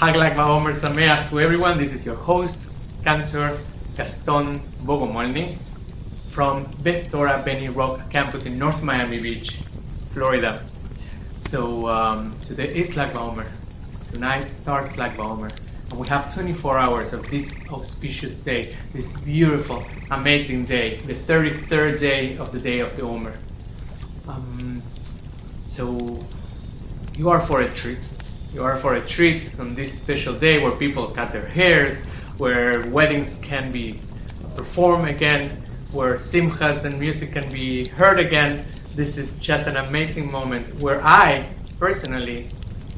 Lag Baomer Sameach to everyone. This is your host, Cantor Gaston Bogomolni from Beth Torah Benny Rock campus in North Miami Beach, Florida. So today is Lag Baomer. Tonight starts Lag Baomer. And we have 24 hours of this auspicious day, this beautiful, amazing day, the 33rd day of the Omer. So you are for a treat. You are for a treat on this special day where people cut their hairs, where weddings can be performed again, where simchas and music can be heard again. This is just an amazing moment where I personally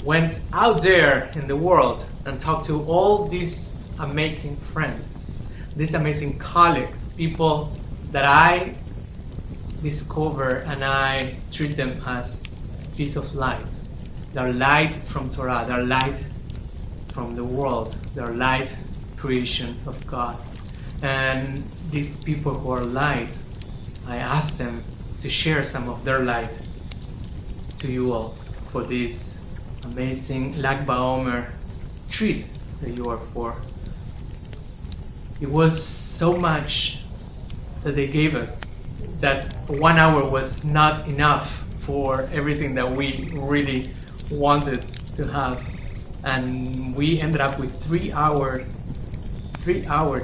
went out there in the world and talked to all these amazing friends, these amazing colleagues, people that I discover and I treat them as piece of light. They're light from Torah, they're light from the world, they're light creation of God. And these people who are light, I ask them to share some of their light to you all for this amazing Lag Baomer treat that you are for. It was so much that they gave us that 1 hour was not enough for everything that we really wanted to have, and we ended up with 3 hours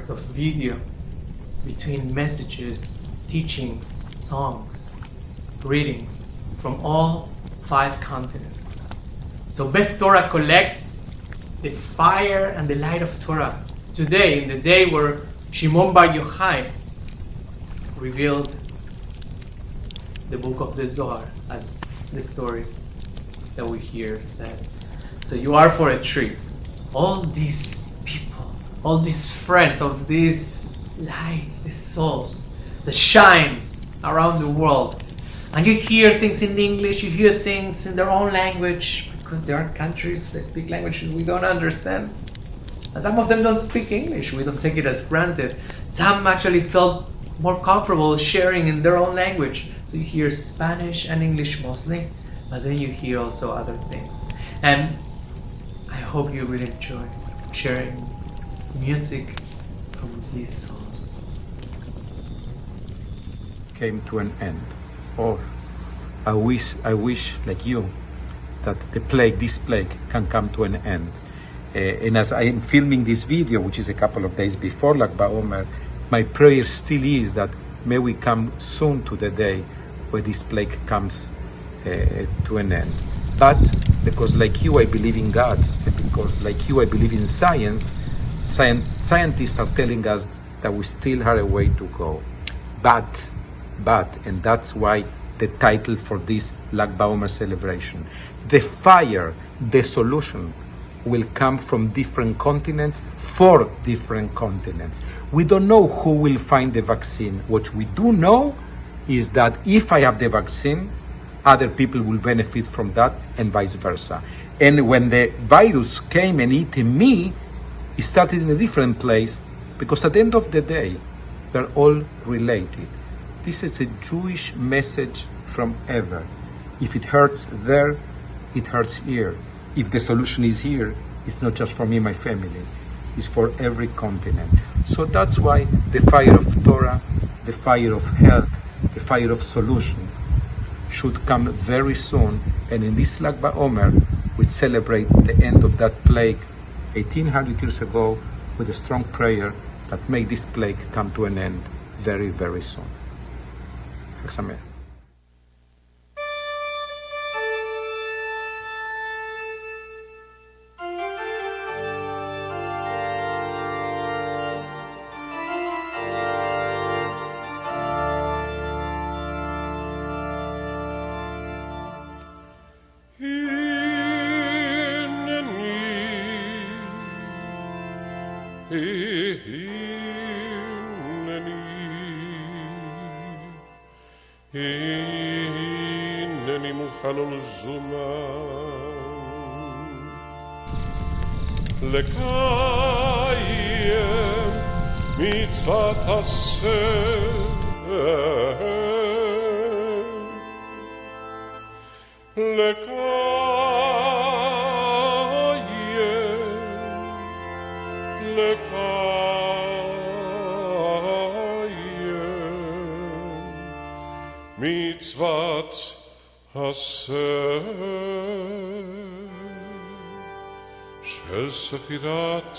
of video between messages, teachings, songs, readings from all 5 continents. So Beth Torah collects the fire and the light of Torah today, in the day where Shimon Bar Yochai revealed the book of the Zohar, as the stories that we hear said. So you are for a treat. All these people, all these friends of these lights, these souls that shine around the world. And you hear things in English, you hear things in their own language, because there are countries that speak languages we don't understand. And some of them don't speak English, we don't take it as granted. Some actually felt more comfortable sharing in their own language. So you hear Spanish and English mostly, but then you hear also other things. And I hope you really enjoy sharing music from these songs. Came to an end. Or I wish like you that this plague can come to an end. And as I am filming this video, which is a couple of days before Lag Baomer, my prayer still is that may we come soon to the day where this plague comes to an end. But because like you I believe in God, and because like you I believe in science, scientists are telling us that we still have a way to go. But, and that's why the title for this Lag Baomer celebration, the fire, the solution will come from different continents for different continents. We don't know who will find the vaccine. What we do know is that if I have the vaccine, other people will benefit from that and vice versa. And when the virus came and eat me, it started in a different place, because at the end of the day, they're all related. This is a Jewish message from ever. If it hurts there, it hurts here. If the solution is here, it's not just for me and my family, it's for every continent. So that's why the fire of Torah, the fire of health, the fire of solution should come very soon. And in this Lag Baomer, we celebrate the end of that plague 1800 years ago with a strong prayer that make this plague come to an end very, very soon. Chag Sameach. הנני מוכן ולזומן לקיים מצוות עשה לקיים מצוות עשה של ספירת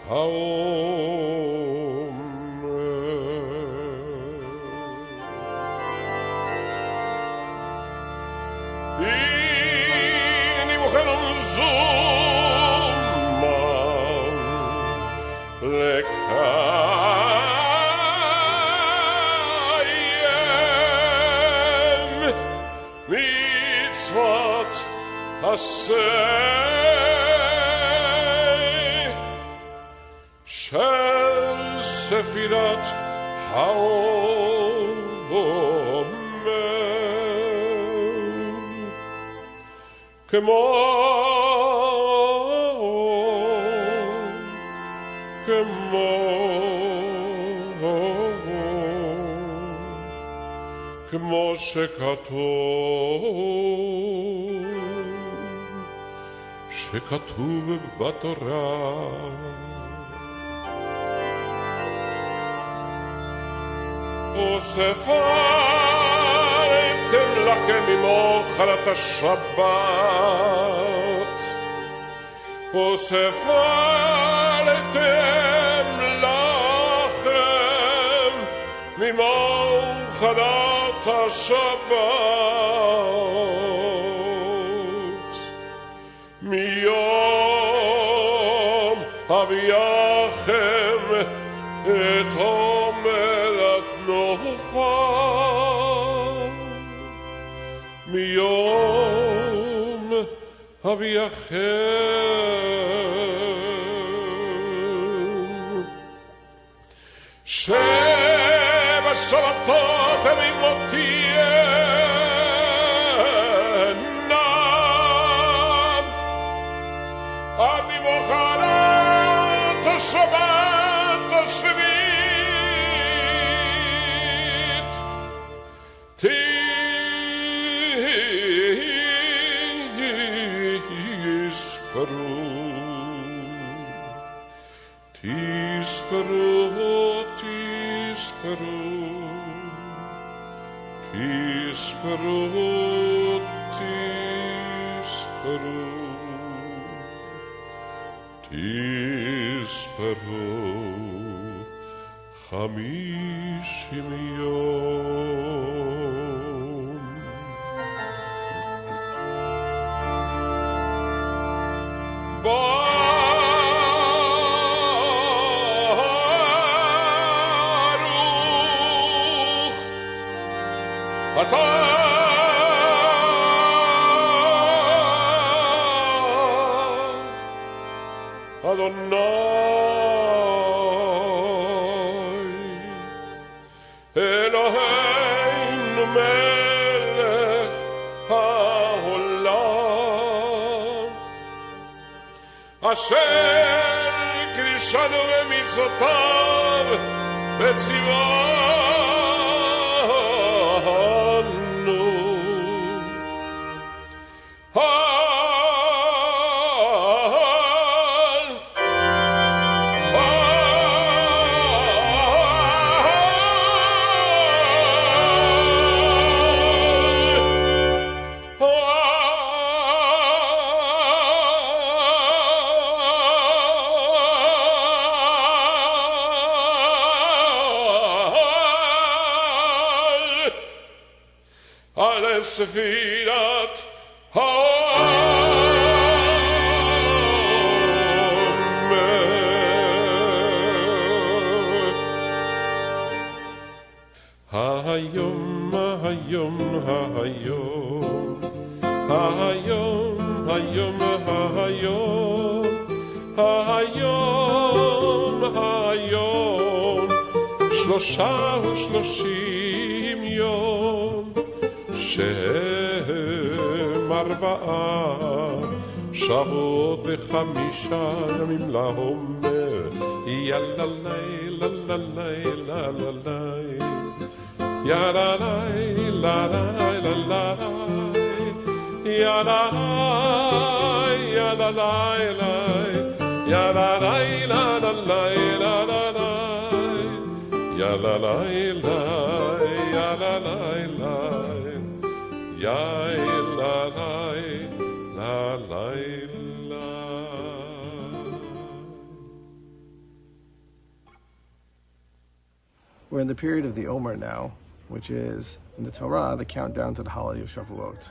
העומר. הנה מוכן זומן לקיים מצוות עשה של ספירת העומר, כמו שכתוב בתורה. וספרתם לכם ממאכלת השבת, וספרתם לכם ממאכלת השבת, מיום אביאכם את עומר התנופה, מיום אביאכם שבשבתות אמותיינם עד ממחרת השבת השביעית תספרו 50 יום. ברוך אתה אדוני אלוהינו מלך העולם, אשר קדשנו במצוותיו וציוונו. ספירת העומר. היום 33 יום שהם 4 שעות ו5 ימים לעומר. יאללה לילה לילה לילה יאללה לילה לילה יאללה יאללה לילה יאללה לילה לילה יאללה לילה יאללה לילה yai la lai la lai la. We're in the period of the Omer now, which is, in the Torah, the countdown to the holiday of Shavuot.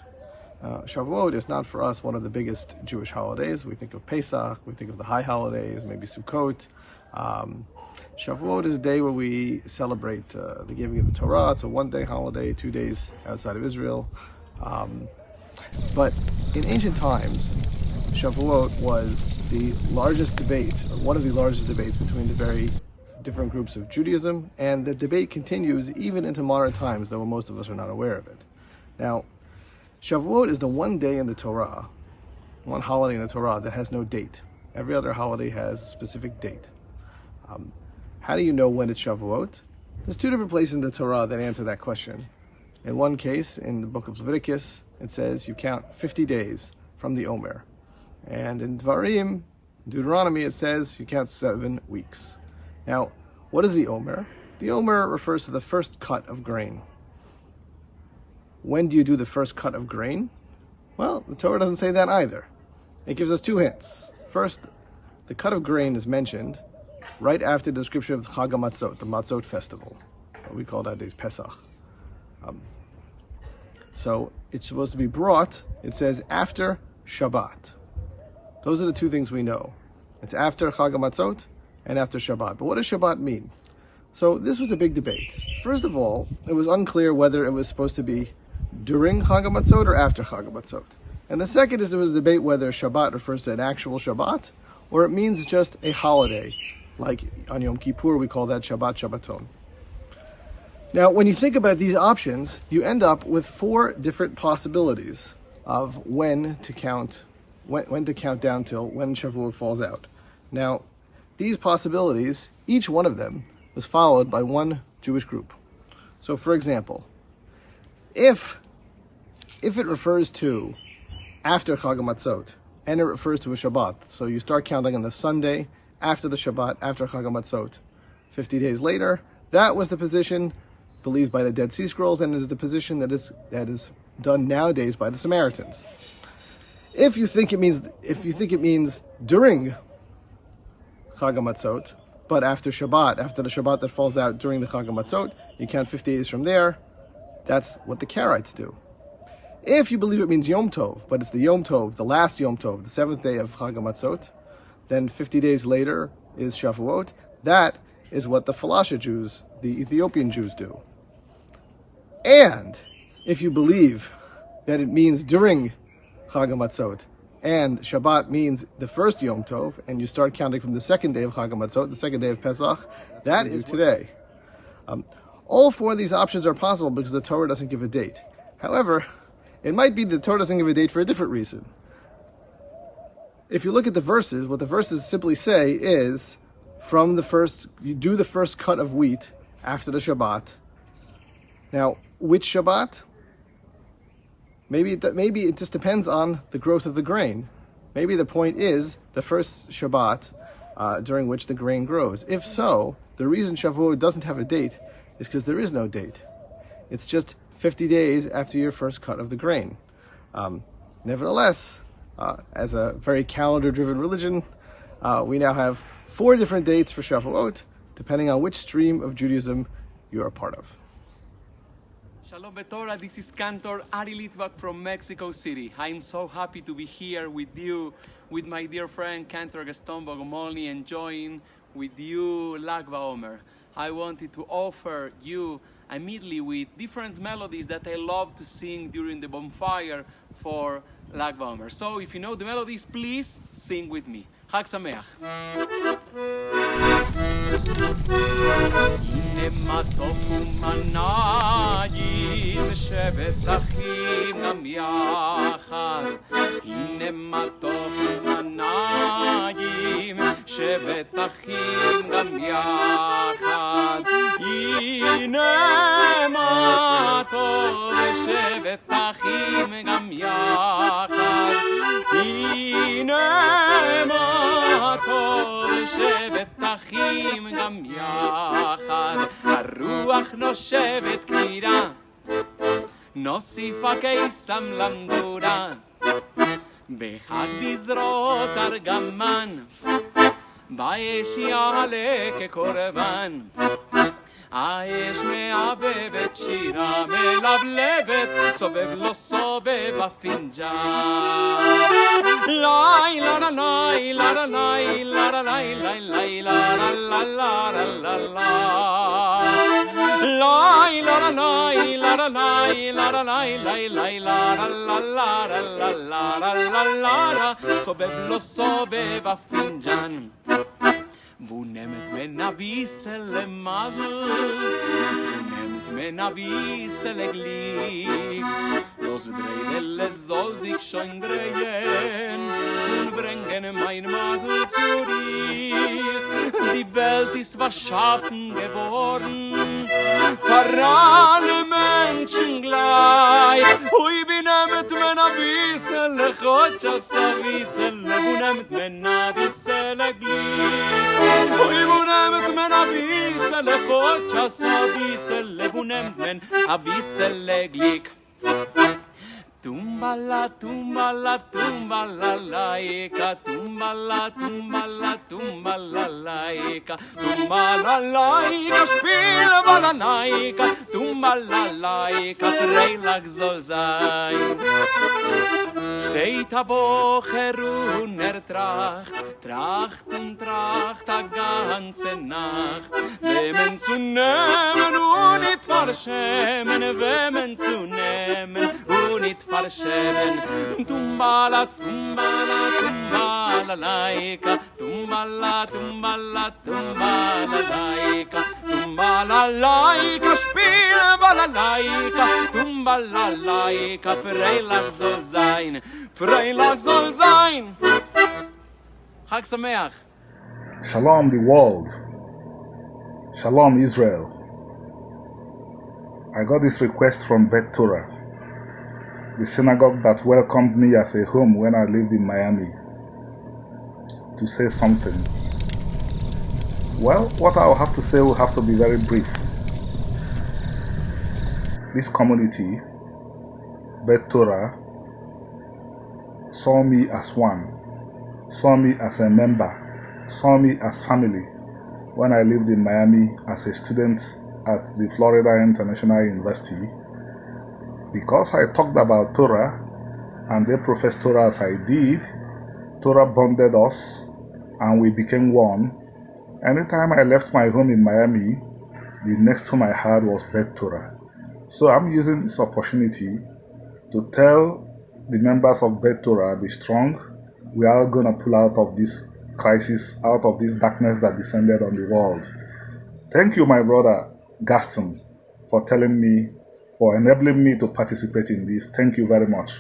Shavuot is not for us one of the biggest Jewish holidays. We think of Pesach, we think of the high holidays, maybe Sukkot. Shavuot is a day where we celebrate the giving of the Torah. It's a one-day holiday, 2 days outside of Israel. But in ancient times, Shavuot was the largest debate, or one of the largest debates between the very different groups of Judaism, and the debate continues even into modern times, though most of us are not aware of it. Now, Shavuot is the one day in the Torah, one holiday in the Torah that has no date. Every other holiday has a specific date. How do you know when it's Shavuot? There's two different places in the Torah that answer that question. In one case, in the book of Leviticus, it says you count 50 days from the Omer. And in Dvarim, Deuteronomy, it says you count 7 weeks. Now, what is the Omer? The Omer refers to the first cut of grain. When do you do the first cut of grain? Well, the Torah doesn't say that either. It gives us 2 hints. First, the cut of grain is mentioned right after the description of Chag HaMatzot, the Matzot festival. We call that days Pesach. So it's supposed to be brought, it says, after Shabbat. Those are the 2 things we know. It's after Chag HaMatzot and after Shabbat. But what does Shabbat mean? So this was a big debate. First of all, it was unclear whether it was supposed to be during Chag HaMatzot or after Chag HaMatzot. And the second is there was a debate whether Shabbat refers to an actual Shabbat or it means just a holiday. Like on Yom Kippur, we call that Shabbat Shabbaton. Now, when you think about these options, you end up with 4 different possibilities of when to count down till when Shavuot falls out. Now, these possibilities, each one of them, was followed by one Jewish group. So, for example, if it refers to after Chag HaMatzot and it refers to a Shabbat, so you start counting on the Sunday after the Shabbat, after Chag HaMatzot, 50 days later, that was the position believed by the Dead Sea Scrolls and is the position that is done nowadays by the Samaritans. If you think it means during Chag HaMatzot, but after Shabbat, after the Shabbat that falls out during the Chag HaMatzot, you count 50 days from there. That's what the Karaites do. If you believe it means Yom Tov, but it's the Yom Tov, the last Yom Tov, the 7th day of Chag HaMatzot, then 50 days later is Shavuot. That is what the Falasha Jews, the Ethiopian Jews, do. And if you believe that it means during Chag HaMatzot, and Shabbat means the first Yom Tov, and you start counting from the 2nd day of Chag HaMatzot, the 2nd day of Pesach, that is today. All 4 of these options are possible because the Torah doesn't give a date. However, it might be the Torah doesn't give a date for a different reason. If you look at the verses, what the verses simply say is, you do the first cut of wheat after the Shabbat. Now, which Shabbat? Maybe it just depends on the growth of the grain. Maybe the point is the first Shabbat during which the grain grows. If so, the reason Shavuot doesn't have a date is because there is no date. It's just 50 days after your first cut of the grain. Nevertheless, as a very calendar-driven religion, we now have 4 different dates for Shavuot, depending on which stream of Judaism you are a part of. Shalom Beth Torah, this is Cantor Litvak from Mexico City. I'm so happy to be here with you, with my dear friend Cantor Gaston Bogomolni, enjoying with you Lag Baomer. I wanted to offer you a medley with different melodies that I love to sing during the bonfire for Lag Baomer. So if you know the melodies, please sing with me. Chag Sameach. הנה מתוק ומנעים שבת אחים גם יחד הנה מתוק ומנעים שבת אחים גם יחד הנה מתוק שבת אחים גם יחד הנה מתוק שבת אחים גם יחד הרוח נושבת כמירה נוסיף הקיסם למדורה בחג בזרועות ארגמן באש יעלה כקורבן האש מעבבת שירה מלבלבת סובב לא סובב הפינג'ן לילה לילה לילה לילה לילה לילה לילה סובב לא סובב הפינג'ן Vunemet men avisele mazl Vunemet men avisele glik Los dreidele soll sich schon drehen Und bringen mein Masel zurück Die Welt ist verschaffen geworden Für alle Menschen gleich Ui binemet men avisele Chodschas avisele Vunemet men avisele glik Oy bunemet men avisele Chodschas avisele Bunemet men avisele glik Tumbala, tumbala, tumbala, laika Tumbala, tumbala, tumbala, laika Tumbala, laika, spiel balalaika Tumbala, laika, Freilag soll sein Steht a Woche runter Tracht Tracht und Tracht a ganze Nacht Wemmen zu nehmen und nicht verschämen Wemmen zu nehmen und nicht verschämen Tumbala, tumbala, tumbala, laika Tumbala, tumbala, tumbala, laika Tumbala, laika, spiel balalaika Tumbala, laika, Freilag soll sein Freilag soll sein Chag Sameach Shalom the world. Shalom Israel. I got this request from Beth Torah, the synagogue that welcomed me as a home when I lived in Miami, to say something. Well, what I'll have to say will have to be very brief. This community, Beth Torah, saw me as one, saw me as a member, saw me as family when I lived in Miami as a student at the Florida International University. Because I talked about Torah and they professed Torah as I did, Torah bonded us and we became one. Anytime I left my home in Miami, the next home I had was Beth Torah. So I'm using this opportunity to tell the members of Beth Torah, be strong. We are going to pull out of this crisis, out of this darkness that descended on the world. Thank you, my brother Gaston, for telling me, for enabling me to participate in this. Thank you very much.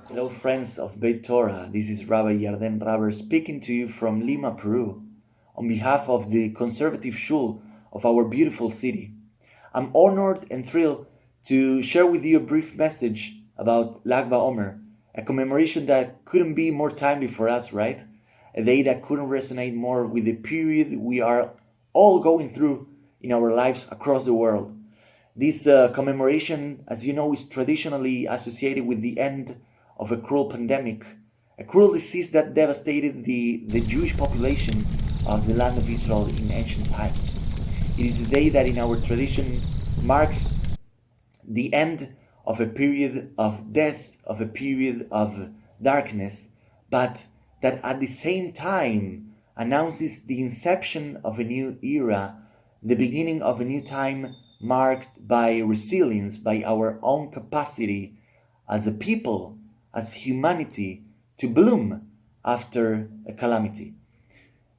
Hello friends of Beth Torah, this is Rabbi Rabbi speaking to you from Lima, Peru, on behalf of the conservative shul of our beautiful city. I'm honored and thrilled to share with you a brief message about Lag Baomer, a commemoration that couldn't be more timely for us, right? A day that couldn't resonate more with the period we are all going through in our lives across the world. This commemoration, as you know, is traditionally associated with the end of a cruel pandemic, a cruel disease that devastated the Jewish population of the land of Israel in ancient times. It is a day that in our tradition marks the end of a period of death, of a period of darkness, but that at the same time announces the inception of a new era, the beginning of a new time marked by resilience, by our own capacity as a people, as humanity, to bloom after a calamity.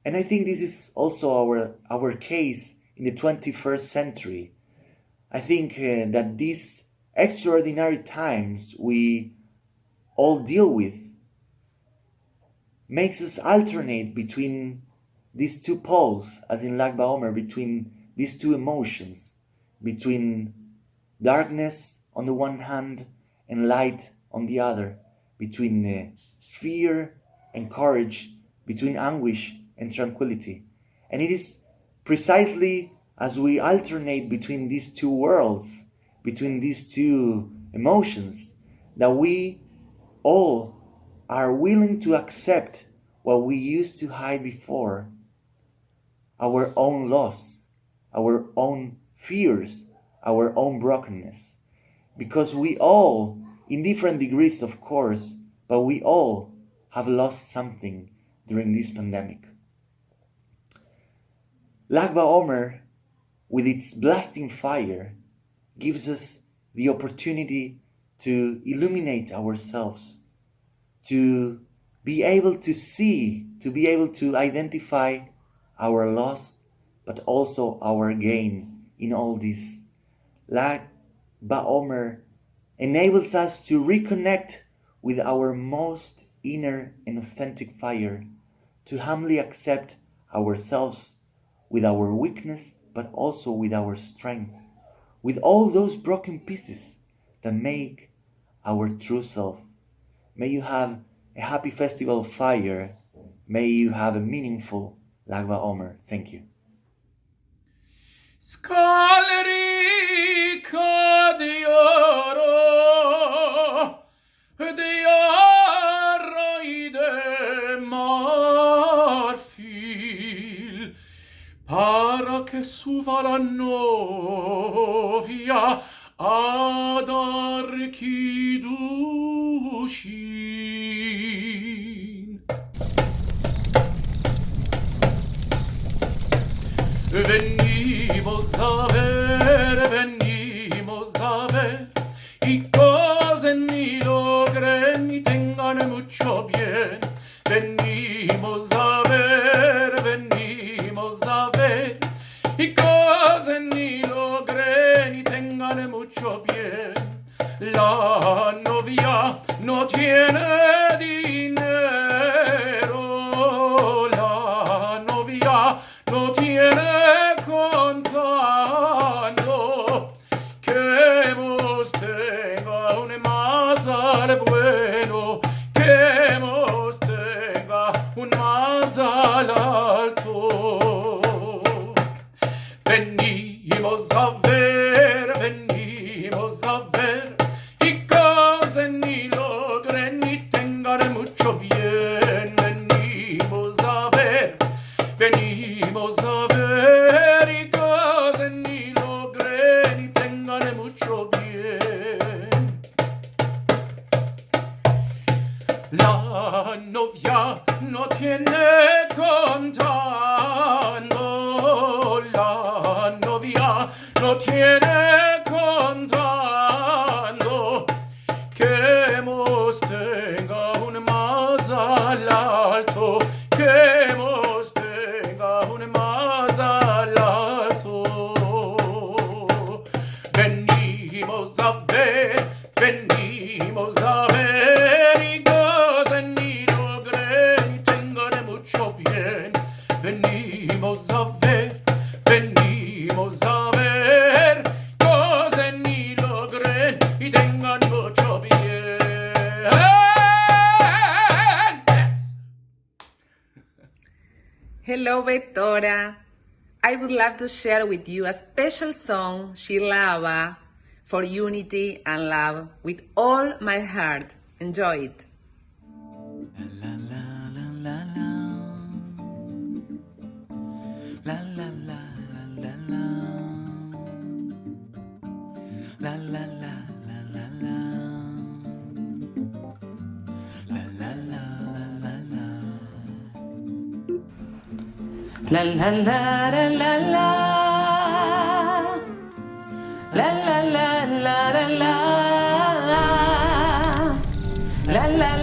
And I think this is also our case in the 21st century. I think that these extraordinary times we all deal with makes us alternate between these two poles, as in Lag Baomer, between these two emotions, between darkness on the one hand and light on the other, between fear and courage, between anguish and tranquility. And it is precisely as we alternate between these two worlds, between these two emotions, that we all are willing to accept what we used to hide before, our own loss, our own fears, our own brokenness. Because we all, in different degrees of course, but we all have lost something during this pandemic. Lag Baomer, with its blasting fire, gives us the opportunity to illuminate ourselves, to be able to see, to be able to identify our loss, but also our gain in all this. Lag Baomer enables us to reconnect with our most inner and authentic fire, to humbly accept ourselves with our weakness, but also with our strength, with all those broken pieces that make our true self. May you have a happy festival of fire. May you have a meaningful Lag Baomer. Thank you. Scalerica dioro, dioro ide marfil, para che suva la novia ad archidushin. Venimos a ver, y cose ni logren y tengan mucho bien. Venimos a ver, y cose ni logren y tengan mucho bien. La novia no tiene dinero, la novia no tiene contando, que vos tenga un mazal bueno, que vos tenga un mazal alto. Venimos a ver, y cose ni logren ni tengan mucho bien. Venimos a ver, y cose ni logren ni tengan mucho bien. La novia no tiene contando, la novia no tiene contando, que mos tenga un mazal alto, que mos tenga un mazal alto. Venimos a ver, y cose ni logren y tengan mucho bien. Venimos a ver, cose ni logren y tengan mucho bien. Hello, Beth Torah. I would love to share with you a special song, Shilava, for unity and love with all my heart. Enjoy it. La la la la la la la la la la la la.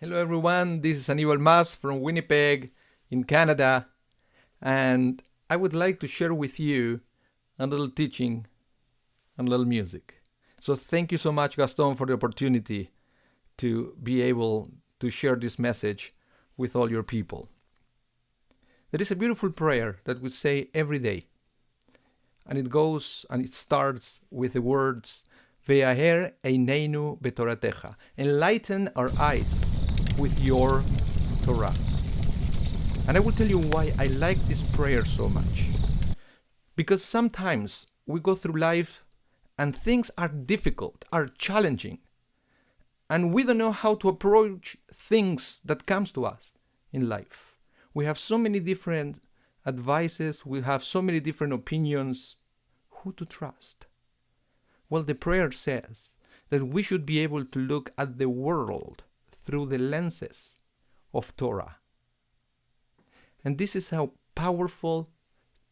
Hello everyone, this is Aníbal Mas from Winnipeg in Canada, and I would like to share with you a little teaching and a little music. So thank you so much, Gaston, for the opportunity to be able to share this message with all your people. There is a beautiful prayer that we say every day, and it starts with the words Ve'aher eineinu betoratecha. Enlighten our eyes with your Torah. And I will tell you why I like this prayer so much. Because sometimes we go through life and things are difficult, are challenging, and we don't know how to approach things that comes to us in life. We have so many different advices, we have so many different opinions. Who to trust? Well, the prayer says that we should be able to look at the world through the lenses of Torah. And this is a powerful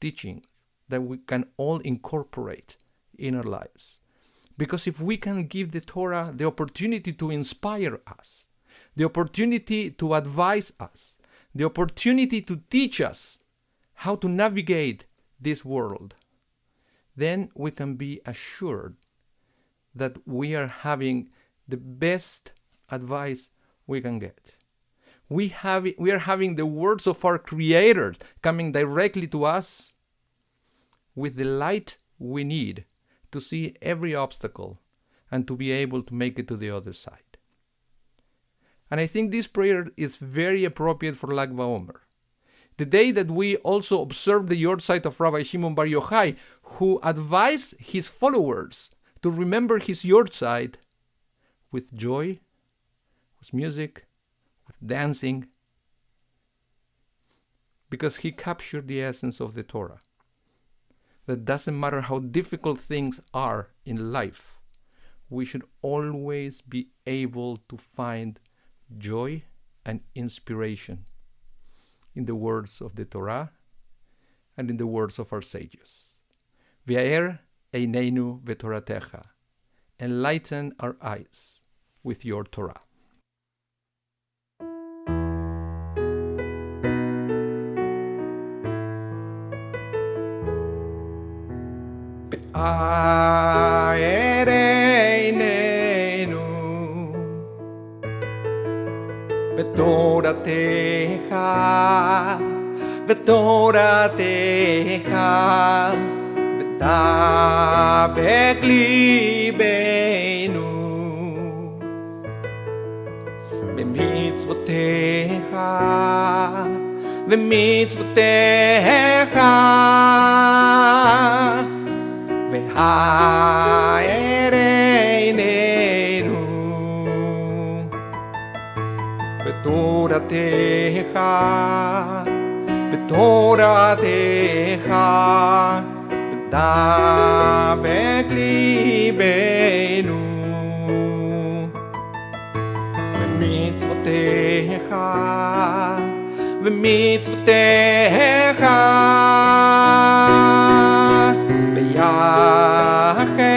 teaching that we can all incorporate in our lives. Because if we can give the Torah the opportunity to inspire us, the opportunity to advise us, the opportunity to teach us how to navigate this world, then we can be assured that we are having the best advice we can get. We are having the words of our creators coming directly to us with the light we need to see every obstacle and to be able to make it to the other side. And I think this prayer is very appropriate for Lag Baomer, the day that we also observe the yortzeit of Rabbi Shimon Bar Yochai, who advised his followers to remember his yortzeit with joy, with music, with dancing, because he captured the essence of the Torah. That doesn't matter how difficult things are in life, we should always be able to find joy and inspiration in the words of the Torah and in the words of our sages. V'yaer eineinu v'toratecha. Enlighten our eyes with your Torah. Betoratecha, betoratecha, betabek libenu, bemitzvotecha, bemitzvotecha, vehaereinenu. Betoratecha, betoratecha, betabek libenu, bemitzvotecha, bemitzvotecha, beyacher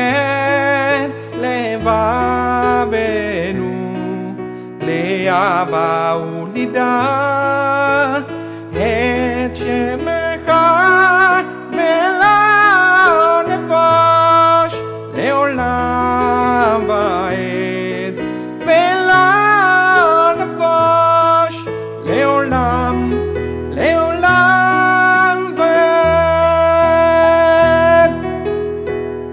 levavenu. Le'ava ulida et shemecha melao nevosh le'olam va'ed melao nevosh le'olam va'ed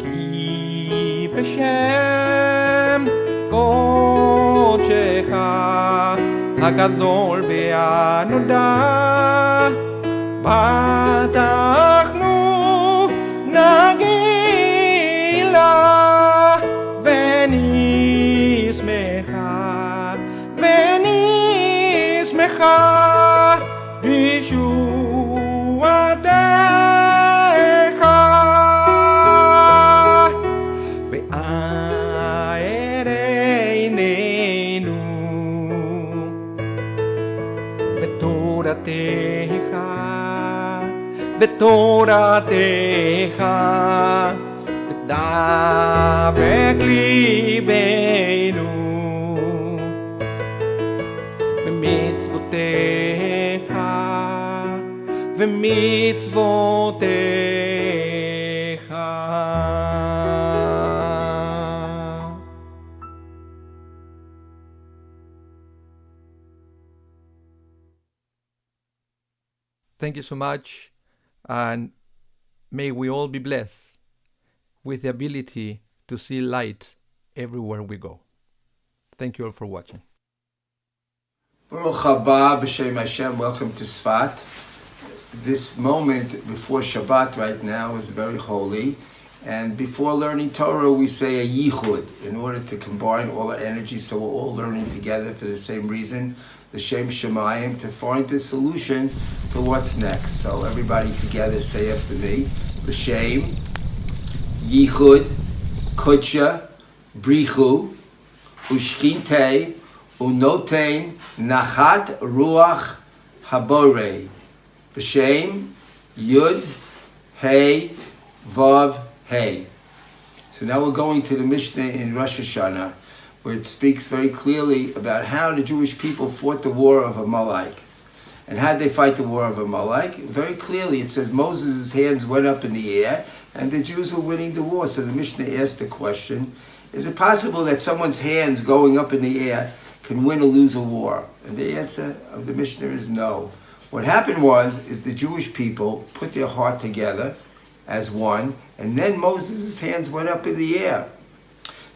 ki v'shem Hagadol ve'anoda batachnu nagila v'nismecha b'shuatecha ve'aereinenu Betoratecha, betabek libenu, bemitzvotecha, bemitzvotecha. Thank you so much, and may we all be blessed with the ability to see light everywhere we go. Thank you all for watching. Baruch haba b'shem Hashem. Welcome to Sfat. This moment before Shabbat right now is very holy, and before learning Torah we say a yichud in order to combine all our energy, so we're all learning together for the same reason, the Shem Shemayim, to find the solution to what's next. So everybody together say after me: L'Shem Yichud Kudsha Brichu Ushchintei Unotein Nachat Ruach Haborei. B'Shem Yud Hey Vav Hey. So now we're going to the Mishnah in Rosh Hashanah, where it speaks very clearly about how the Jewish people fought the war of Amalek. And how did they fight the war of Amalek? Very clearly, it says Moses' hands went up in the air, and the Jews were winning the war. So the Mishnah asked the question, is it possible that someone's hands going up in the air can win or lose a war? And the answer of the Mishnah is no. What happened is the Jewish people put their heart together as one, and then Moses' hands went up in the air.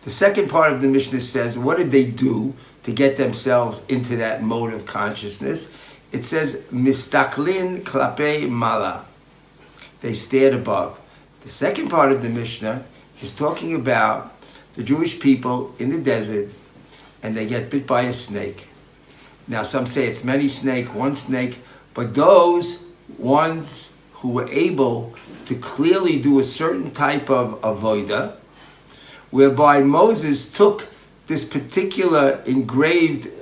The second part of the Mishnah says, what did they do to get themselves into that mode of consciousness? It says, mistaklin klape mala. They stared above. The second part of the Mishnah is talking about the Jewish people in the desert, and they get bit by a snake. Now some say it's many snake, one snake, but those ones who were able to clearly do a certain type of avodah, whereby Moses took this particular engraved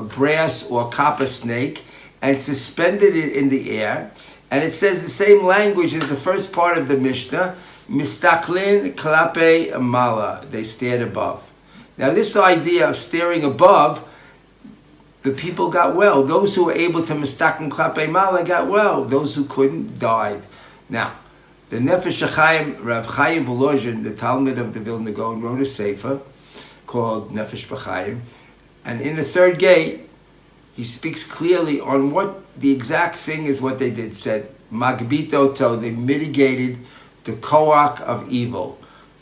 brass or copper snake and suspended it in the air. And it says the same language as the first part of the Mishnah, mistaklin klape mala. They stared above. Now this idea of staring above, the people got well. Those who were able to mistaklin klape mala got well. Those who couldn't died. Now, the Nefesh HaChaim, Rav Chaim Volozhin, the Talmud of the Vilna Gaon, wrote a Sefer called Nefesh HaChaim. And in the third gate, he speaks clearly on what the exact thing is what they did. Said, Magbito to, they mitigated the koach of evil.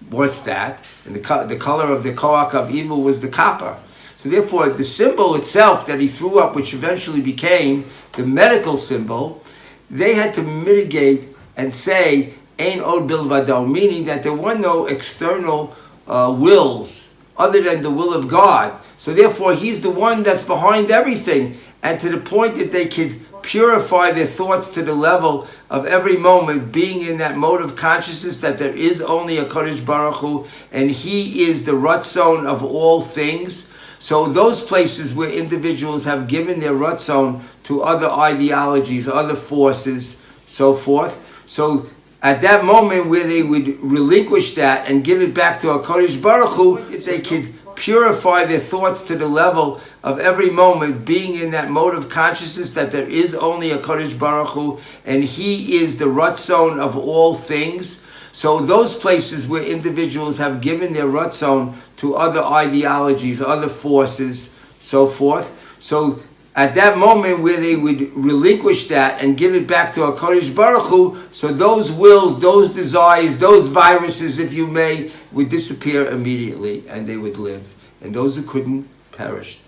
What's that? And the color of the koach of evil was the copper. So therefore, the symbol itself that he threw up, which eventually became the medical symbol, they had to mitigate and say, Ein od bilvado, meaning that there were no external wills other than the will of God. So therefore, he's the one that's behind everything. And to the point that they could purify their thoughts to the level of every moment being in that mode of consciousness that there is only a Kodesh Baruch Hu, and he is the Ratzon of all things. So those places where individuals have given their Ratzon to other ideologies, other forces, so forth. So at that moment where they would relinquish that and give it back to a Kodesh Baruch Hu, they could purify their thoughts to the level of every moment being in that mode of consciousness that there is only a Kodesh Baruch Hu, and he is the Ratzon of all things. So those places where individuals have given their Ratzon to other ideologies, other forces, so forth. So at that moment where they would relinquish that and give it back to a Kodesh Baruch Hu, so those wills, those desires, those viruses, if you may, would disappear immediately and they would live. And those who couldn't perished.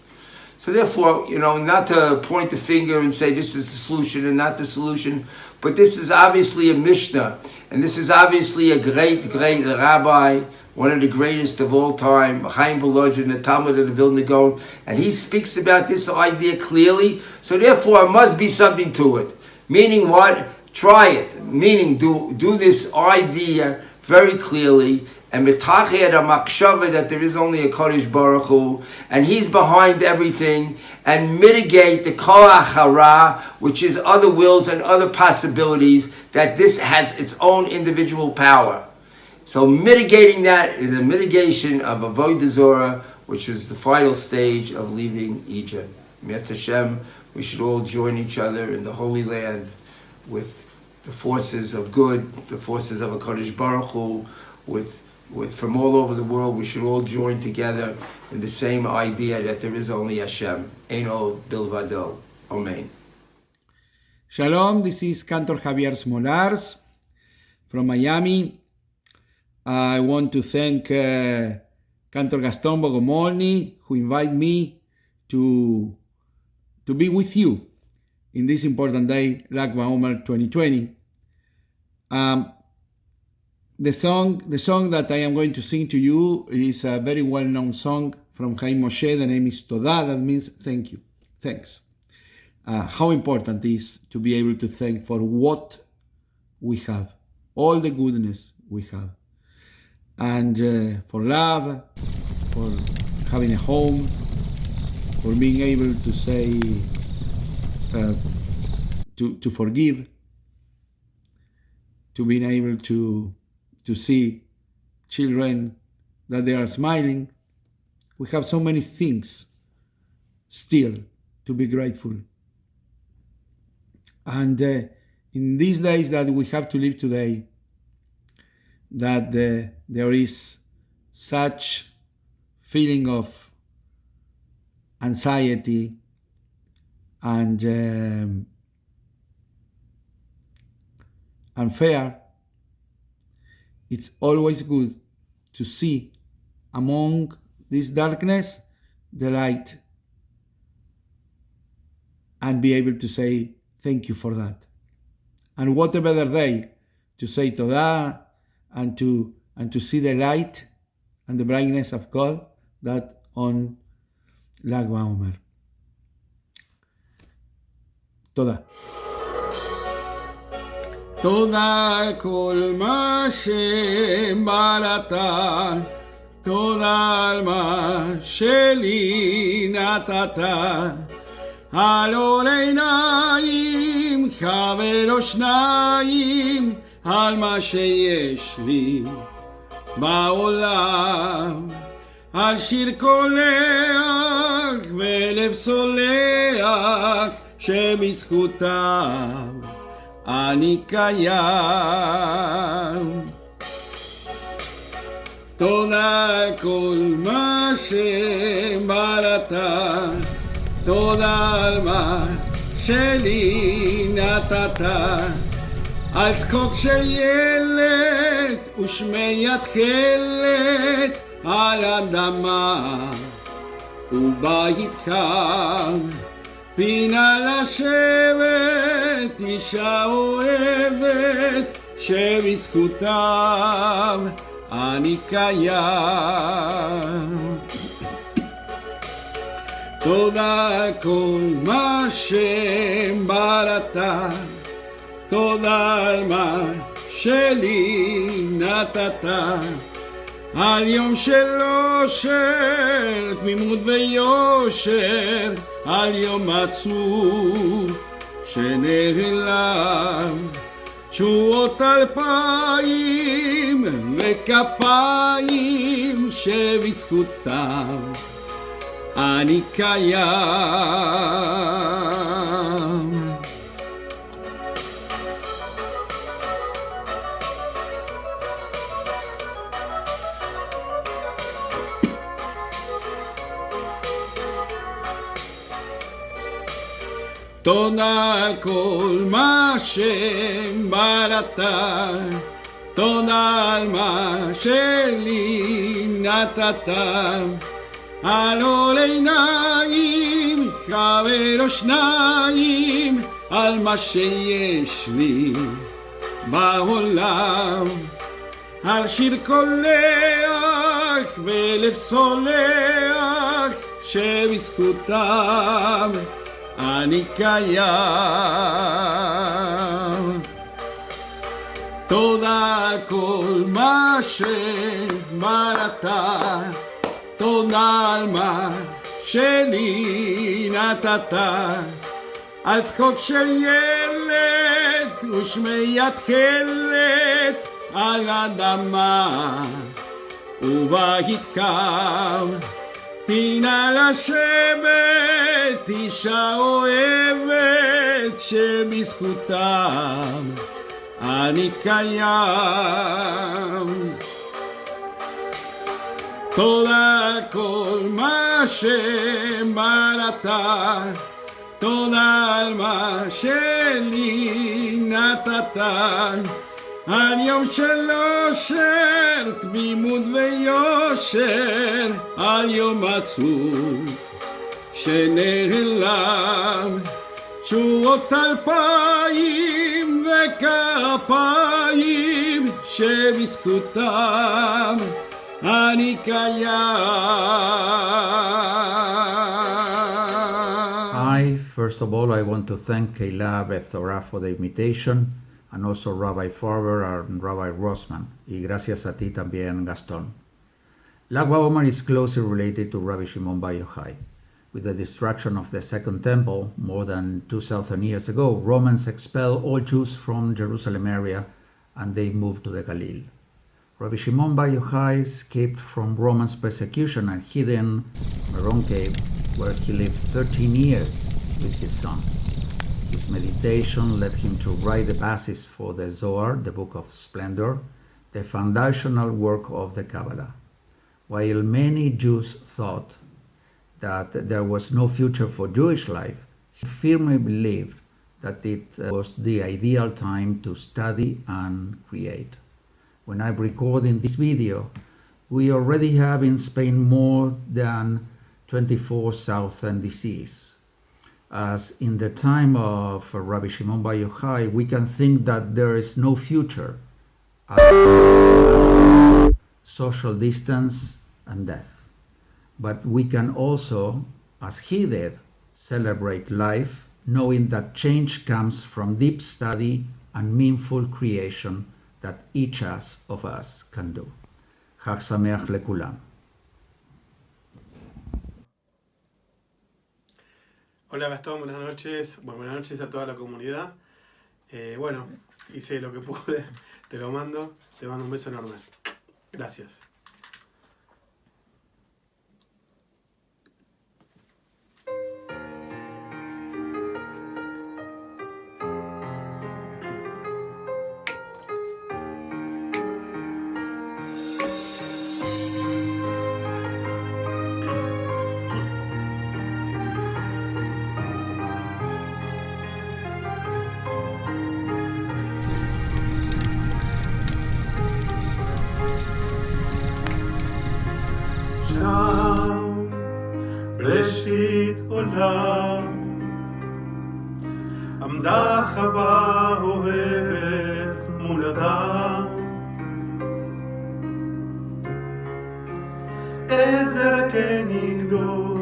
So therefore, not to point the finger and say this is the solution and not the solution, but this is obviously a Mishnah, and this is obviously a great, great rabbi, one of the greatest of all time, Chaim Volozhin, the Talmud of the Vilna Gaon, and he speaks about this idea clearly. So therefore, there must be something to it. Meaning what? Try it. Meaning do this idea very clearly, and metached a makshava that there is only a Kodesh Baruch Hu, and he's behind everything, and mitigate the koach hara, which is other wills and other possibilities, that this has its own individual power. So mitigating that is a mitigation of avodah zorah, which is the final stage of leaving Egypt. Mi'at Hashem, we should all join each other in the Holy Land with the forces of good, the forces of a Kodesh Baruch Hu, with from all over the world. We should all join together in the same idea that there is only Hashem. Ein od bilvado. Amen. Shalom, this is Cantor Javier Smolarz from Miami. I want to thank Cantor Gaston Bogomolni, who invited me to be with you in this important day, Lag Baomer 2020. The song that I am going to sing to you is a very well-known song from Chaim Moshe. The name is Todah, that means thank you, thanks. How important it is to be able to thank for what we have, all the goodness we have. And for love, for having a home, for being able to say, to forgive, to being able to see children that they are smiling. We have so many things still to be grateful. And in these days that we have to live today, that there is such feeling of anxiety and unfair, it's always good to see among this darkness the light and be able to say thank you for that. And what a better day to say Todah and to see the light and the brightness of God that on Lag Baomer. Todah. תודה כל מה שבראת, תודה על מה שלי נתת, על אור עיניים, חבר או שניים, על מה שיש לי בעולם, על שיר קולח ולב סולח, שבזכותם אני קיים. תודה על כל מה שבראת, תודה על מה שלי נתת, על צחוק של ילד ושמיעת חלד, על אדמה ובית חם, פינה לשבת, אישה אוהבת, שבזכותם אני קיים. תודה על כל מה שבראת, תודה על מה שלי נתת, על יום של אושר, תמימות ויושר, על יום עצוב שנעלם, תשועות 2000 וכפיים, שבזכותם אני קיים. תודה על כל מה שבראת, תודה על מה שלי נתת, על אור עיניים, חבר או שניים, על מה שיש לי בעולם, על שיר קולח ולב סולח, שבזכותם אני קיים. תודה על כל מה שבראת, תודה על מה שלי נתת, על צחוק של ילד ושמיעת חלד, על אדמה ובית חם, פינה לשבת, אישה אוהבת, שבזכותם אני קיים. תודה על כל מה שבראת, תודה על מה שלי נתת, על יום של אושר, תמימות ויושר, על יום עצוב שנעלם, תשועות 2000 וכפיים, שבזכותם אני קיים. First of all, I want to thank Kayla Beth Torah for the invitation, and also Rabbi Farber and Rabbi Roytman. Y gracias a ti también, Gaston. Lag Baomer is closely related to Rabbi Shimon Bar Yochai. With the destruction of the Second Temple more than 2,000 years ago, Romans expelled all Jews from Jerusalem area and they moved to the Galil. Rabbi Shimon Bar Yochai escaped from Romans' persecution and hid in Meron cave, where he lived 13 years with his son. His meditation led him to write the basis for the Zohar, the Book of Splendor, the foundational work of the Kabbalah. While many Jews thought that there was no future for Jewish life, he firmly believed that it was the ideal time to study and create. When I'm recording this video, we already have in Spain more than 24,000 deceased. As in the time of Rabbi Shimon Bar Yochai, we can think that there is no future, social distance and death. But we can also, as he did, celebrate life, knowing that change comes from deep study and meaningful creation that each of us can do. Chag Sameach lekulam. Hola Gastón, buenas noches. Buenas noches a toda la comunidad. Bueno, hice lo que pude, te lo mando, te mando un beso enorme. Gracias. בראשית עולם עמדה חווה אוהבת מול אדם עזר כנגדו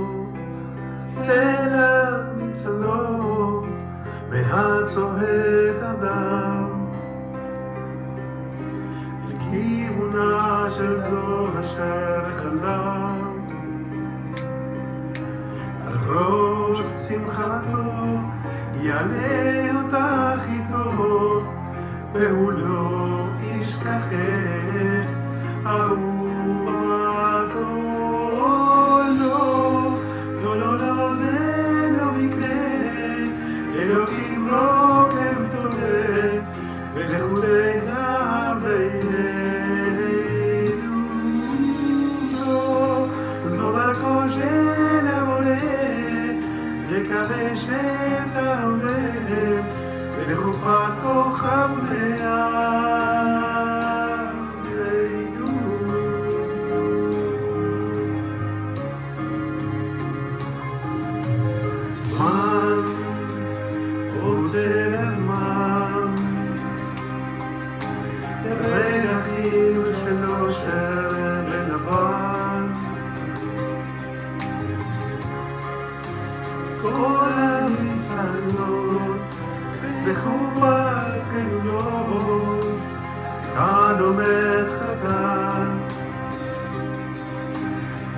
צלע מצלו מהצוהד אדם אל כיוונה של זו אשר חלם ראש שמחתו יעלה אותך איתו והוא לא ישכחך אהובתו לא זה לא מקרה אלוקים לא כן טועה וכולי זהב בינינו זו דרכו של המורה לקווה שתעורר בחופת כוכב מעלינו. זמן רוצה לזמן לרגעים שלו שרם ולבן כל המצלות בחופת גאולות כאן עומד חתן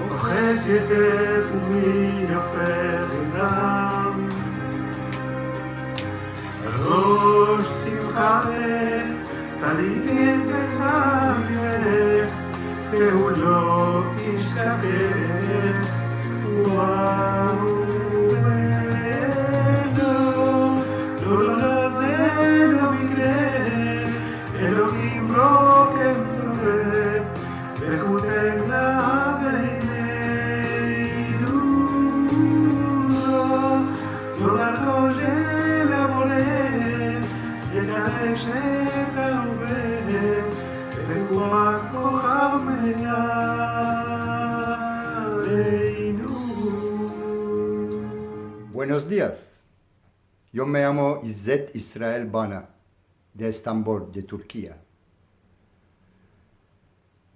אוחז יחד ומי יופך אדם ראש שמחתך תליתים בחגך והוא לא ישכחך וואו לא זה לא מקרה אלוקים לא כן טועה בחוטי זהב בינינו זו דרכו של המורה יקדש את העובד בחופת כוכב מעלינו. Buenos días. Yo me llamo Izzet Israel Bana, de Estambul, de Turquía.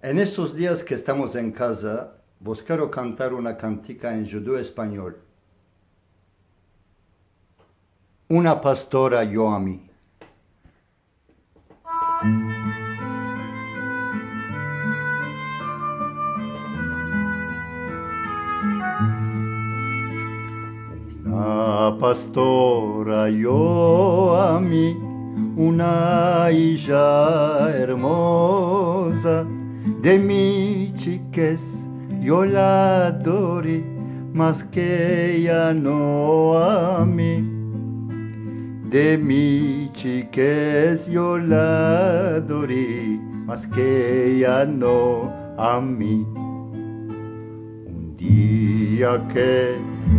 En estos días que estamos en casa, vos quiero cantar una cantica en judío español. Una pastora yo a mí. Una pastora yo a mí, una hija hermosa, de mi chiquez yo la adoré más que ella no a mí. de mi chiques yo la adoré, más que ella no a mí. Un día que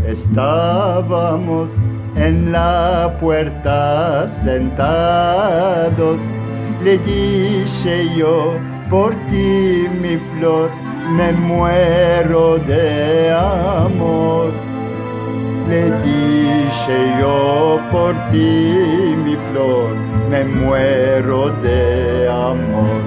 estábamos en la puerta sentados, le dije yo, por ti mi flor, me muero de amor. Le dije yo, por ti mi flor, me muero de amor.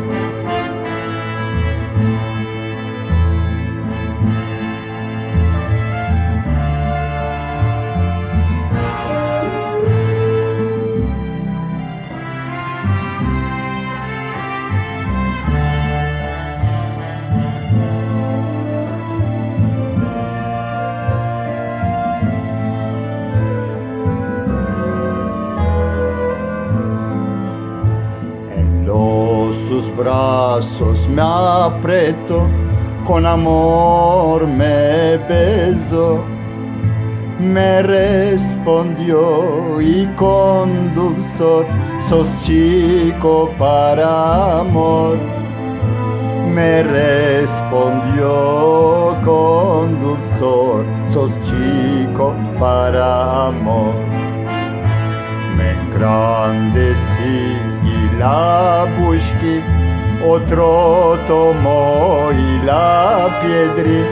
Sus brazos me apretó, con amor me besó, me respondió y con dulzor, sos chico para amor. Me respondió con dulzor, sos chico para amor. Me engrandecí y la busqué, otro tomó y la piedré.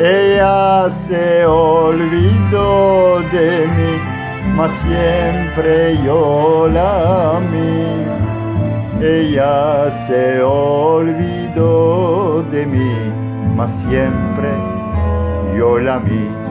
Ella se olvidó de mí, mas siempre yo la amé. Ella se olvidó de mí, mas siempre yo la amé.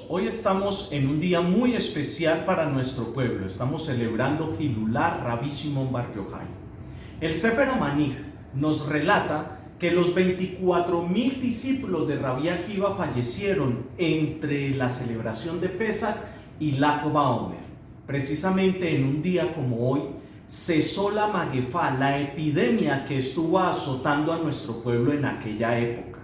Hoy estamos en un día muy especial para nuestro pueblo. Estamos celebrando Hilulah Rabbi Shimon Bar Yochai. El Sefer HaManich nos relata que los 24,000 discípulos de Rabbi Akiva fallecieron entre la celebración de Pesach y Lag Baomer. Precisamente en un día como hoy cesó la magefá, la epidemia que estuvo azotando a nuestro pueblo en aquella época.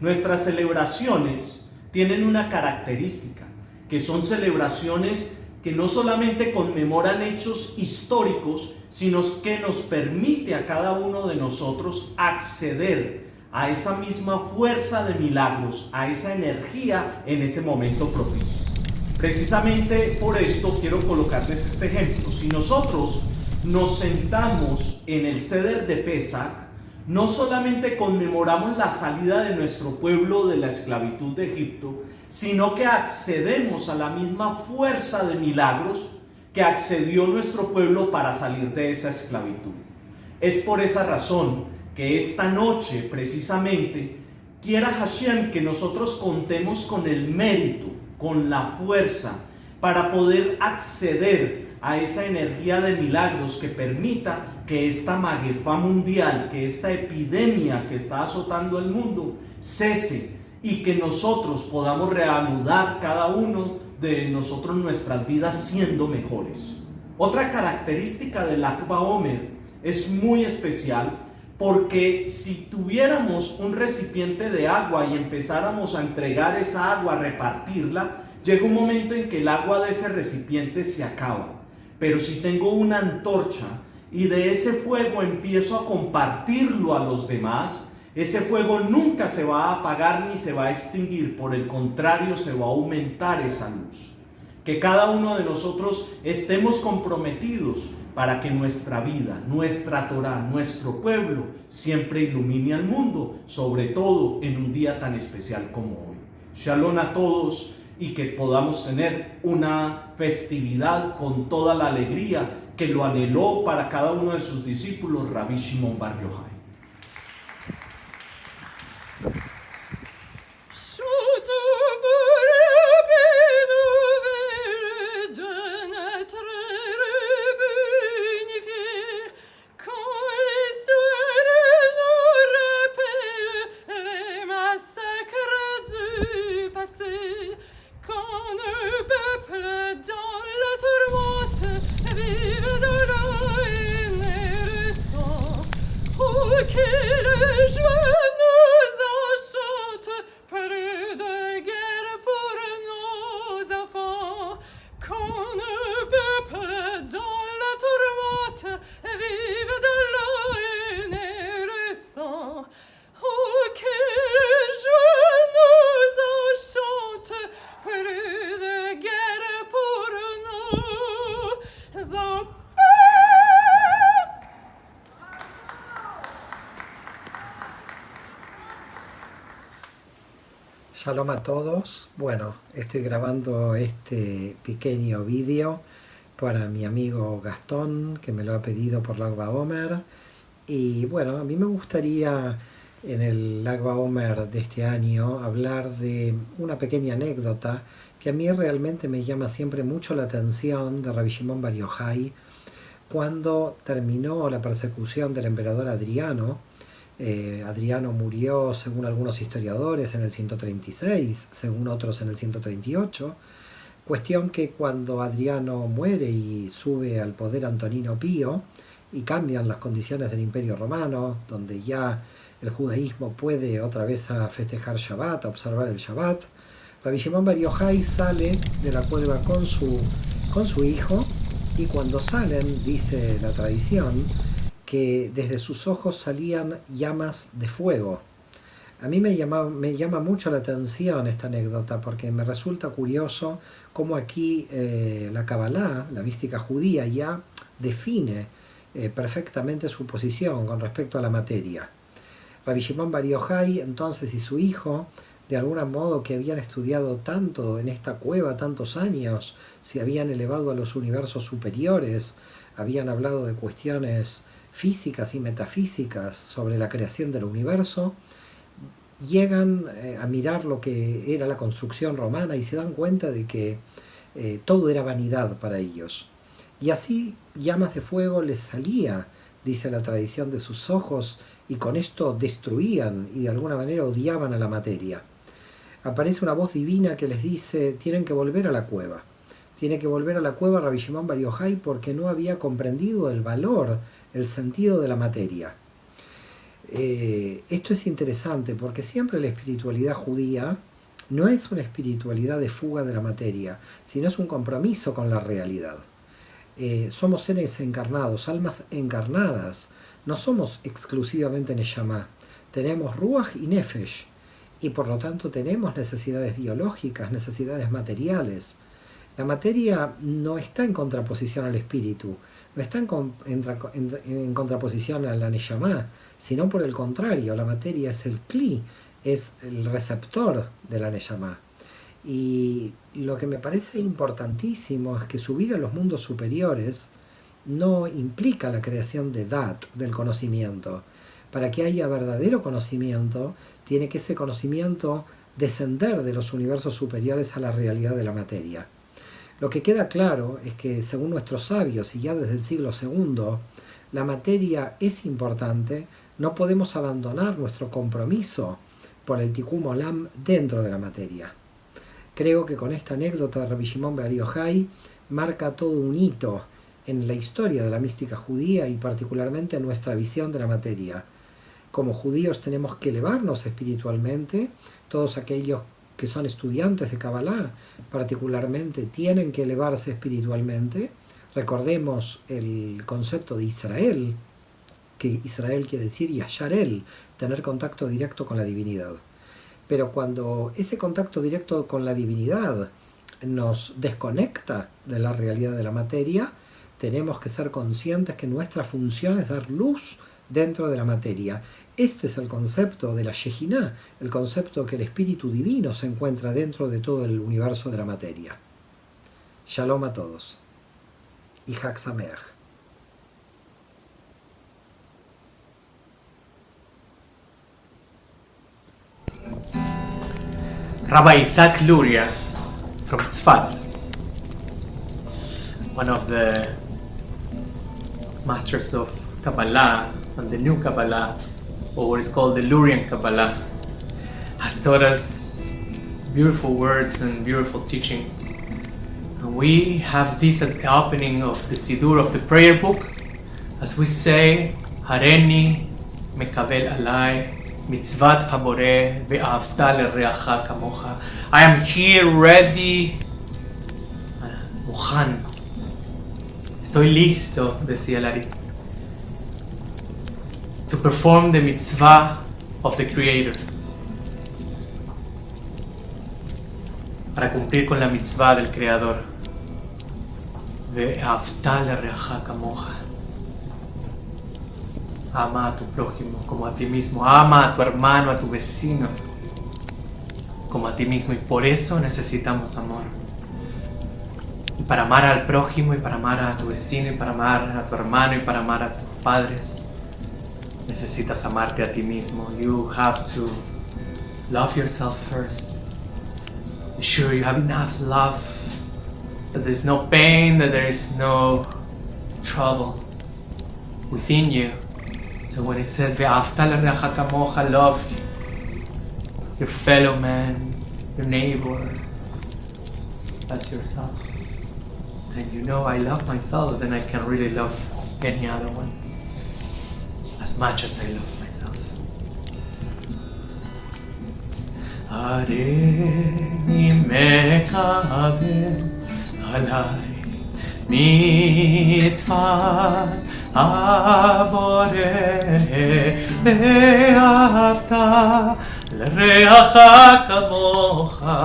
Nuestras celebraciones tienen una característica, que son celebraciones que no solamente conmemoran hechos históricos, sino que nos permite a cada uno de nosotros acceder a esa misma fuerza de milagros, a esa energía en ese momento propicio. Precisamente por esto quiero colocarles este ejemplo. Si nosotros nos sentamos en el Seder de Pesach, no solamente conmemoramos la salida de nuestro pueblo de la esclavitud de Egipto, sino que accedemos a la misma fuerza de milagros que accedió nuestro pueblo para salir de esa esclavitud. Es por esa razón que esta noche, precisamente, quiera Hashem que nosotros contemos con el mérito, con la fuerza, para poder acceder a esa energía de milagros que permita que esta magefá mundial, que esta epidemia que está azotando el mundo, cese y que nosotros podamos reanudar cada uno de nosotros nuestras vidas siendo mejores. Otra característica del Lag Baomer es muy especial porque si tuviéramos un recipiente de agua y empezáramos a entregar esa agua, a repartirla, llega un momento en que el agua de ese recipiente se acaba. Pero si tengo una antorcha y de ese fuego empiezo a compartirlo a los demás, ese fuego nunca se va a apagar ni se va a extinguir, por el contrario se va a aumentar esa luz. Que cada uno de nosotros estemos comprometidos para que nuestra vida, nuestra Torah, nuestro pueblo siempre ilumine al mundo, sobre todo en un día tan especial como hoy. Shalom a todos y que podamos tener una festividad con toda la alegría que lo anheló para cada uno de sus discípulos Rabbi Shimon Bar Yochai. Dans la tourmente, vive de l'eau et Oh, que je nous enchante, plus de guerre pour nos enfants. Shalom a todos. Bueno, estoy grabando este pequeño vídeo para mi amigo Gastón, que me lo ha pedido por Lag Baomer. Y bueno, a mí me gustaría en el Lag Baomer de este año hablar de una pequeña anécdota que a mí realmente me llama siempre mucho la atención de Rabbi Shimon Bar Yochai cuando terminó la persecución del emperador Adriano. Adriano murió, según algunos historiadores, en el 136, según otros en el 138. Cuestión que cuando Adriano muere y sube al poder Antonino Pío y cambian las condiciones del Imperio Romano, donde ya el judaísmo puede otra vez a festejar Shabbat, a observar el Shabbat, Rabbi Shimon Bar Yochai sale de la cueva con su hijo, y cuando salen, dice la tradición, que desde sus ojos salían llamas de fuego. A mí me llama mucho la atención esta anécdota porque me resulta curioso cómo aquí la Kabbalah, la mística judía, ya define perfectamente su posición con respecto a la materia. Rabbi Shimon Bar Yochai entonces y su hijo, de algún modo que habían estudiado tanto en esta cueva tantos años, se habían elevado a los universos superiores, habían hablado de cuestiones físicas y metafísicas sobre la creación del universo, llegan a mirar lo que era la construcción romana y se dan cuenta de que todo era vanidad para ellos. Y así llamas de fuego les salía, dice la tradición, de sus ojos, y con esto destruían y de alguna manera odiaban a la materia. Aparece una voz divina que les dice: tienen que volver a la cueva. Tiene que volver a la cueva Rabbi Shimon Bar Yochai porque no había comprendido el valor, el sentido de la materia. Esto es interesante porque siempre la espiritualidad judía no es una espiritualidad de fuga de la materia, sino es un compromiso con la realidad. Somos seres encarnados, almas encarnadas, no somos exclusivamente Neshama, tenemos Ruach y Nefesh, y por lo tanto tenemos necesidades biológicas, necesidades materiales. La materia no está en contraposición al espíritu, no está en contraposición a la Neshama, sino por el contrario, la materia es el Kli, es el receptor de la Neshama. Y lo que me parece importantísimo es que subir a los mundos superiores no implica la creación de Dat, del conocimiento. Para que haya verdadero conocimiento, tiene que ese conocimiento descender de los universos superiores a la realidad de la materia. Lo que queda claro es que, según nuestros sabios, y ya desde el siglo II, la materia es importante, no podemos abandonar nuestro compromiso por el Tikkun Olam dentro de la materia. Creo que con esta anécdota de Rabbi Shimon Bar Yochai marca todo un hito en la historia de la mística judía y particularmente en nuestra visión de la materia. Como judíos tenemos que elevarnos espiritualmente, todos aquellos que son estudiantes de Kabbalah particularmente tienen que elevarse espiritualmente. Recordemos el concepto de Israel, que Israel quiere decir Yasharel, tener contacto directo con la divinidad. Pero cuando ese contacto directo con la divinidad nos desconecta de la realidad de la materia, tenemos que ser conscientes que nuestra función es dar luz dentro de la materia. Este es el concepto de la Shejiná, el concepto que el Espíritu Divino se encuentra dentro de todo el universo de la materia. Shalom a todos. Y Chag Sameach. Rabbi Isaac Luria from Tzfat, one of the masters of Kabbalah and the new Kabbalah, or what is called the Lurian Kabbalah, has taught us beautiful words and beautiful teachings. And we have this at the opening of the Siddur of the prayer book, as we say, Hareni mekavel alai mitzvat habore ve'avta l'reacha kamocha. I am here ready, mochan. Estoy listo, decía el Arie, to perform the mitzvah of the Creator. Para cumplir con la mitzvah del Creador. ואהבת לרעך כמוך. Ama a tu prójimo como a ti mismo. Ama a tu hermano, a tu vecino como a ti mismo. Y por eso necesitamos amor. Y para amar al prójimo, y para amar a tu vecino, y para amar a tu hermano, y para amar a tus padres, necesitas amarte a ti mismo. You have to love yourself first. Be sure you have enough love, that there's no pain, that there is no trouble within you. So when it says ve'ahavta l'reacha kamocha, love your fellow man, your neighbor, that's yourself. Then you know I love myself, then I can really love any other one as much as I love myself. Arie mekavel alai mitzvah abore ve'ahavta l'reacha kamocha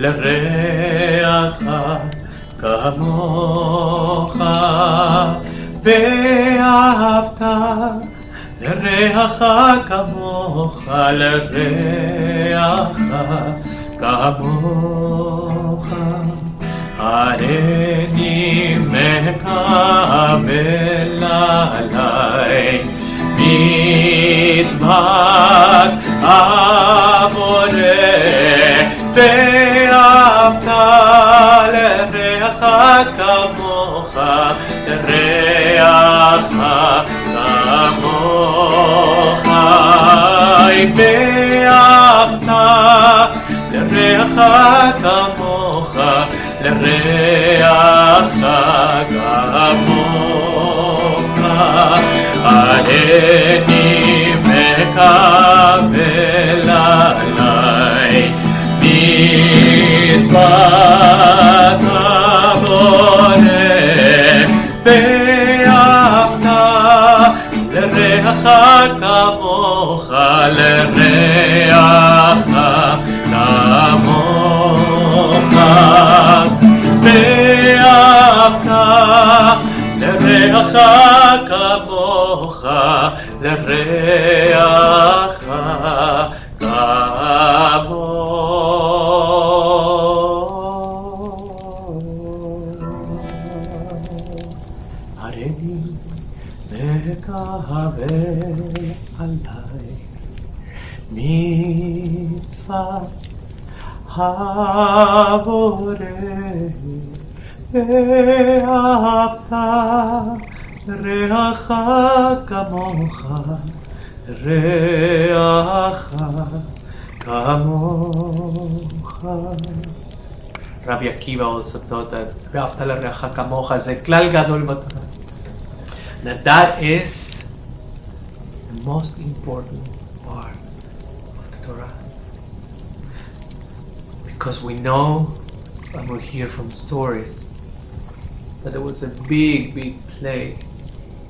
l'reacha kamocha ve'ahavta l'reacha kamocha l'reacha kamocha. Areni mekabel alai mitzvat abore ve'ahavta l'reacha kamocha l'reacha kamocha. Ve'ahavta l'reacha kamocha l'reacha kamocha. Areni mekabel alai mitzvat abore ve'ahavta l'reacha kamocha l'reacha kamocha. Ve'ahavta l'reacha kamocha l'reacha kamocha. Areni mekavel alai mitzvat abore ve'ahavta l'reacha kamocha l'reacha kamocha. Rabbi Akiva also taught that ve'ahavta l'reacha kamocha is a klal gadol b'Torah. That is the most important part of the Torah. Because we know, and we hear from stories, that there was a big plague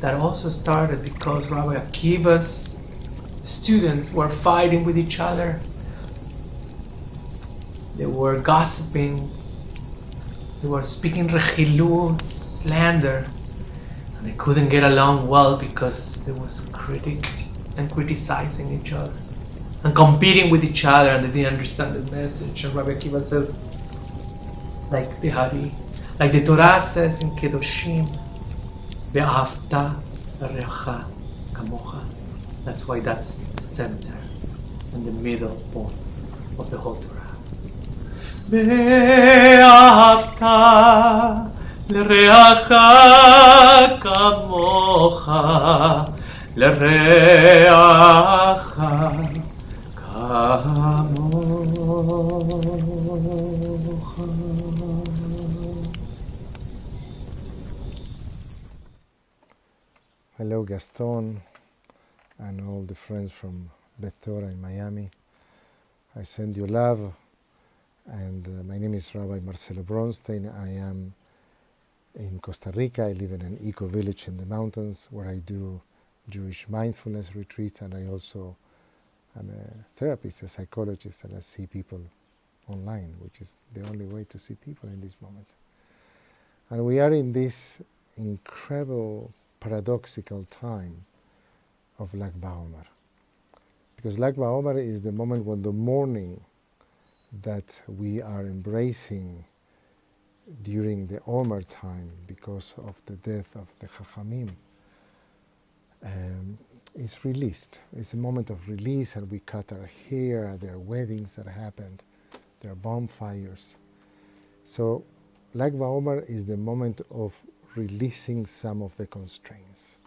that also started because Rabbi Akiva's students were fighting with each other. They were gossiping. They were speaking rechilut, slander. And they couldn't get along well because there was critic and criticizing each other and competing with each other, and they didn't understand the message. And Rabbi Akiva says, like the Arie, like the Torah says in Kedoshim, ve'ahavta l'reacha kamocha. That's why that's the center and the middle point of the whole Torah. Ve'ahavta l'reacha kamocha l'reacha Hello Gaston and all the friends from Beth Torah in Miami. I send you love, and my name is Rabbi Marcelo Bronstein. I am in Costa Rica. I live in an eco-village in the mountains where I do Jewish mindfulness retreats, and I also I'm a therapist, a psychologist, and I see people online, which is the only way to see people in this moment. And we are in this incredible, paradoxical time of Lag Baomer. Because Lag Baomer is the moment when the mourning that we are embracing during the Omer time because of the death of the Chachamim is released. It's a moment of release, and we cut our hair. There are weddings that happened. There are bonfires. So Lag Baomer is the moment of releasing some of the constraints.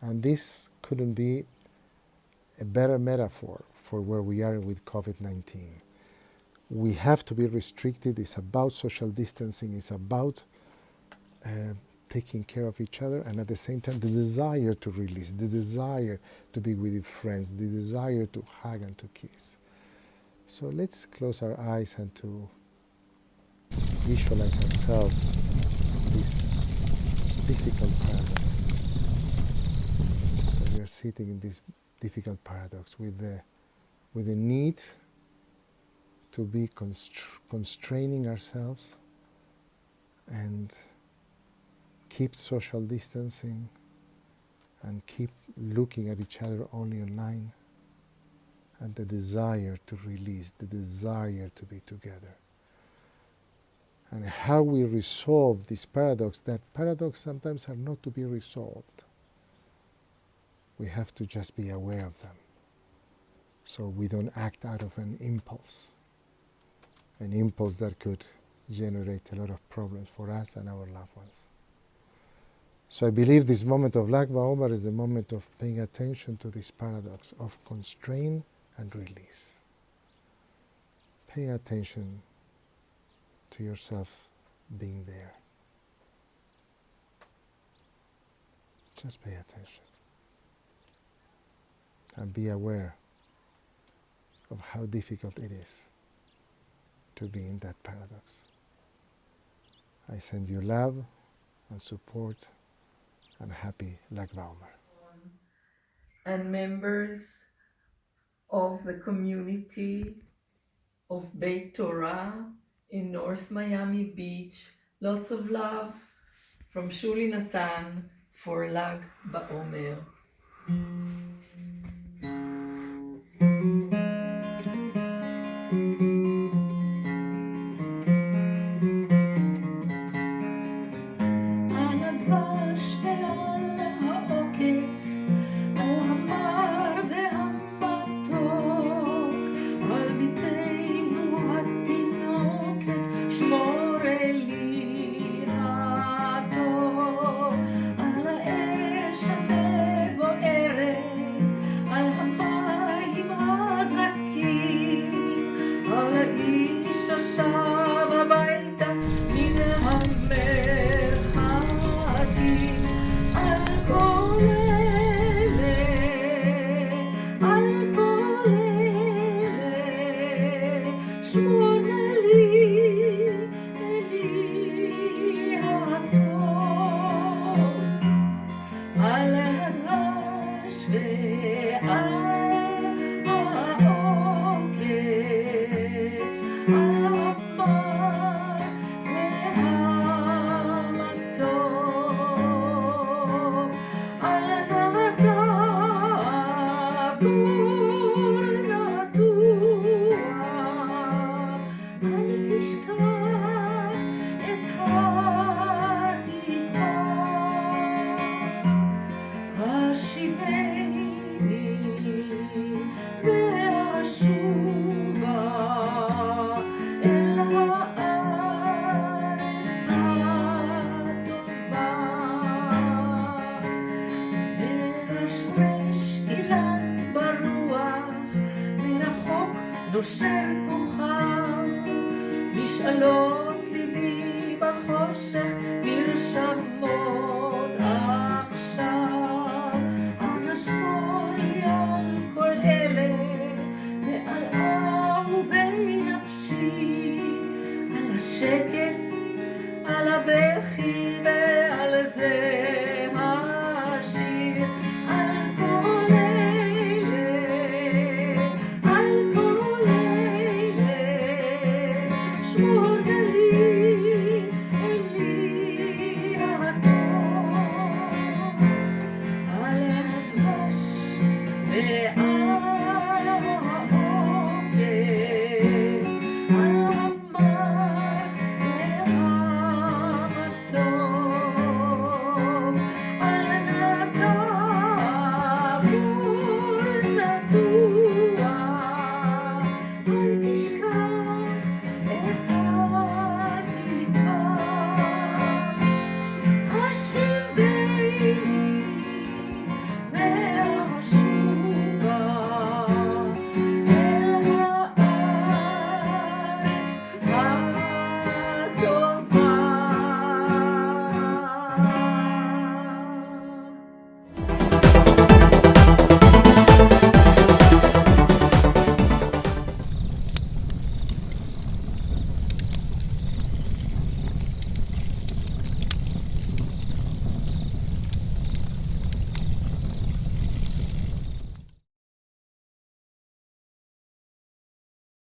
And this couldn't be a better metaphor for where we are with COVID-19. We have to be restricted. It's about social distancing. It's about taking care of each other, and at the same time, the desire to release, the desire to be with your friends, the desire to hug and to kiss. So let's close our eyes and to visualize ourselves this difficult paradox. So we are sitting in this difficult paradox with the need to be constraining ourselves and keep social distancing and keep looking at each other only online, and the desire to release, the desire to be together. And how we resolve this paradox, that paradox sometimes are not to be resolved. We have to just be aware of them, so we don't act out of an impulse that could generate a lot of problems for us and our loved ones. So I believe this moment of Lag Baomer is the moment of paying attention to this paradox of constraint and release. Paying attention to yourself being there. Just pay attention. And be aware of how difficult it is to be in that paradox. I send you love and support and happy Lag Baomer. And members of the community of Beth Torah in North Miami Beach, lots of love from Shuli Natan for Lag Baomer. נושר כוכב, לשאלו